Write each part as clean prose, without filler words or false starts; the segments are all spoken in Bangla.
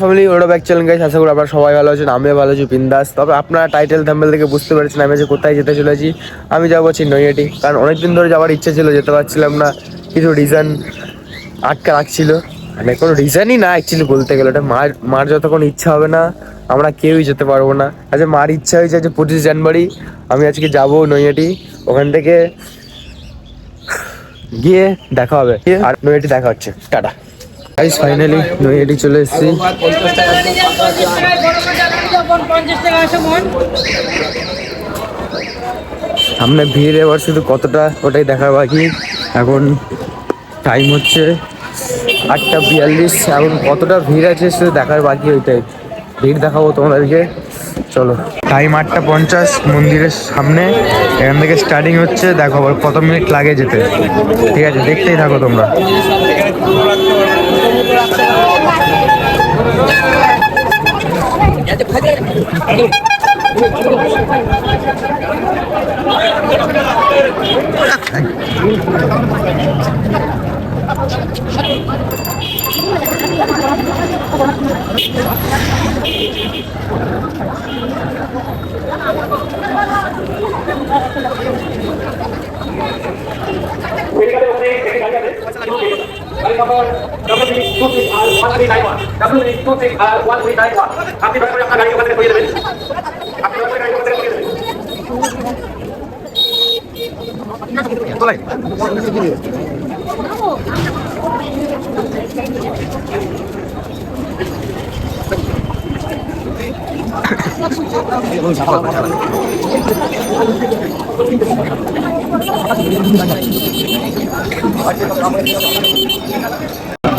ফ্যামিলি ওরা ব্যাক চ্যানেল গাইস, আশা করি আপনারা সবাই ভালো আছেন, আমিও ভালো আছি বিন্দাস। তবে আপনারা টাইটেল থাম্বনেল থেকে বুঝতে পেরেছেন আমি যে কোথায় যেতে চলেছি। আমি যাবো হচ্ছে নৈহাটি, কারণ অনেকদিন ধরে যাওয়ার ইচ্ছা ছিল, যেতে পারছিলাম না, কিছু রিজন আটকা রাখছিল। মানে কোনো রিজনই না অ্যাকচুয়ালি বলতে গেলে, ওটা মার যতক্ষণ ইচ্ছা হবে না আমরা কেউই যেতে পারবো না। আচ্ছা, মার ইচ্ছা হয়েছে যে 25 জানুয়ারি আমি আজকে যাবো নৈহাটি, ওখান থেকে গিয়ে দেখা হবে আর নৈহাটি দেখা হচ্ছে। টাটা গাইস, ফাইনালি নৈহাটি চলে এসেছি। সামনে ভিড় এবার শুধু কতটা ওটাই দেখার বাকি। এখন টাইম হচ্ছে 8:42, এখন কতটা ভিড় আছে শুধু দেখার বাকি, ওইটাই ভিড় দেখাবো তোমাদেরকে। চলো, টাইম 8:50, মন্দিরের সামনে, এখান থেকে স্টার্টিং হচ্ছে। দেখো আবার কত মিনিট লাগে যেতে, ঠিক আছে দেখতেই থাকো তোমরা।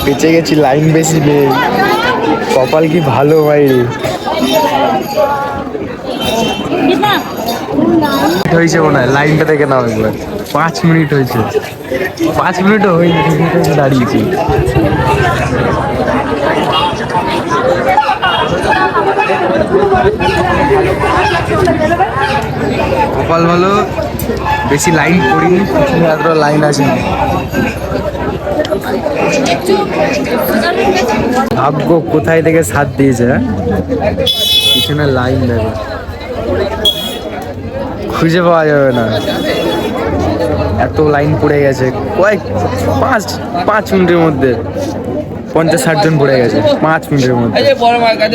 বেঁচে গেছি, লাইন বেশি নেই, কপাল কি ভালো ভাই। হয়েছে মনে হয়, লাইনটা দেখে নাও একবার, 5 মিনিট হয়েছে, 5 মিনিটও হয়নি, দাঁড়িয়েছি। কপাল ভালো, বেশি লাইন করিনি, পিছনে এতটা লাইন আছে। ভাগ্য কোথায় থেকে সাথ দিয়েছে, পিছনে লাইন দেখো, খুঁজে পাওয়া যাবে না, এত লাইন পড়ে গেছে। পাঁচ মিনিটের মধ্যে 50-60 জন পড়ে গেছে 5 মিনিটের মধ্যে।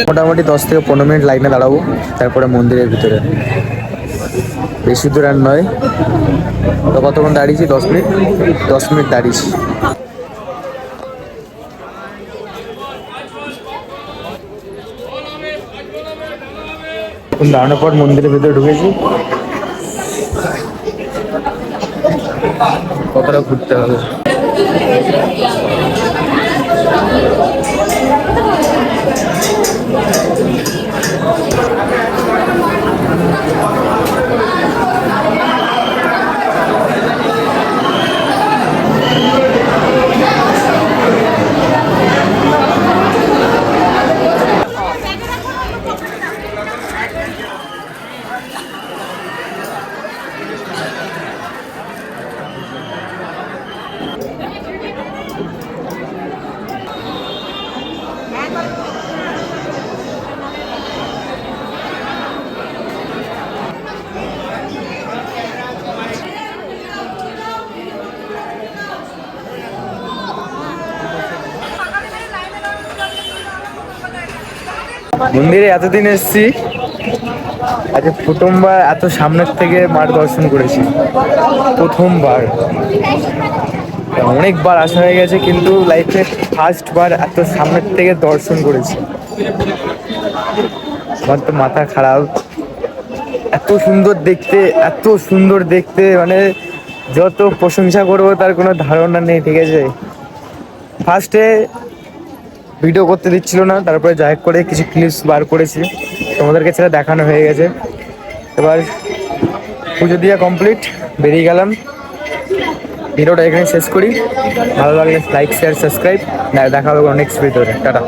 মোটামুটি 10 থেকে 15 মিনিট লাইনে দাঁড়াবো, তারপরে মন্দিরের ভিতরে। বেশি দূর আর নয়, তো কতক্ষণ দাঁড়িয়েছি? 10 মিনিট দাঁড়িয়েছি। দাঁড়ানোর পর মন্দিরের ভিতরে ঢুকেছি। কতটা ঘুরতে হবে। মন্দিরে এতদিন এসছি, আজকে প্রথমবার এত সামনের থেকে মার দর্শন করেছি, প্রথমবার। অনেকবার আসা হয়ে গেছে, কিন্তু লাইফে ফার্স্ট বার এত সামনের থেকে দর্শন করেছি। আমার তো মাথা খারাপ, এত সুন্দর দেখতে, এত সুন্দর দেখতে, মানে যত প্রশংসা করবো তার কোনো ধারণা নেই, ঠিক আছে। ফার্স্টে ভিডিও করতে দিচ্ছিল না, তারপরে যাই করে কিছু ক্লিপস বার করেছি, তোমাদেরকে সেটা দেখানো হয়ে গেছে। এবার পুজো দিয়ে কমপ্লিট, বেরিয়ে গেলাম। ভিডিওটা এখানে শেষ করি, ভালো লাগলে লাইক শেয়ার সাবস্ক্রাইব, দেখা হবে নেক্সট ভিডিওতে। টাটা।